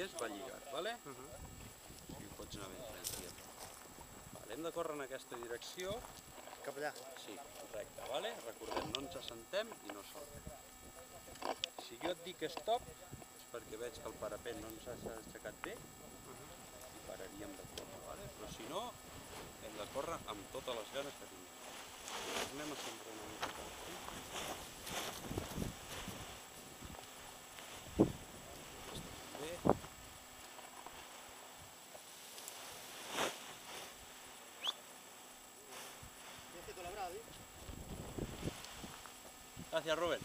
és, va lligat, vale? I ho pots anar ben tranquil. Hem de córrer en aquesta direcció. Cap allà? Sí, recte, vale? Recordem, no ens assentem i no saltem. Si jo et dic stop, és perquè veig que el parapet no ens ha aixecat bé i pararíem de córrer, vale? Però si no, hem de córrer amb totes les ganes que tinguem. Anem a centrar una mica aquí. Està bé. Gràcies, Rubén.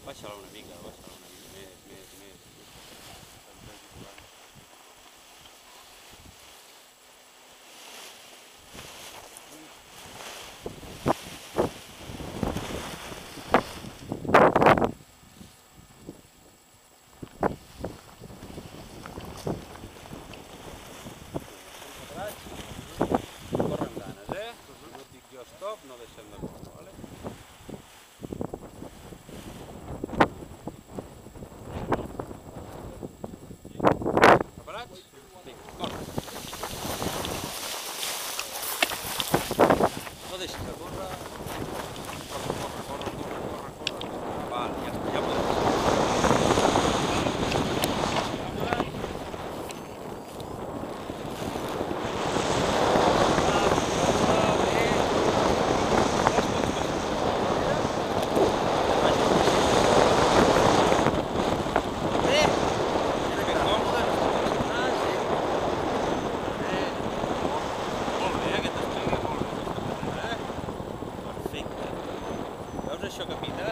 Baixa-la una mica, més. Corre amb ganes, eh? Si no et dic jo stop, no deixem de córrer, vale? Preparats? Vinga, corre. No deixis de córrer. Corre. Vale, ja està, ja podem. Això que pita?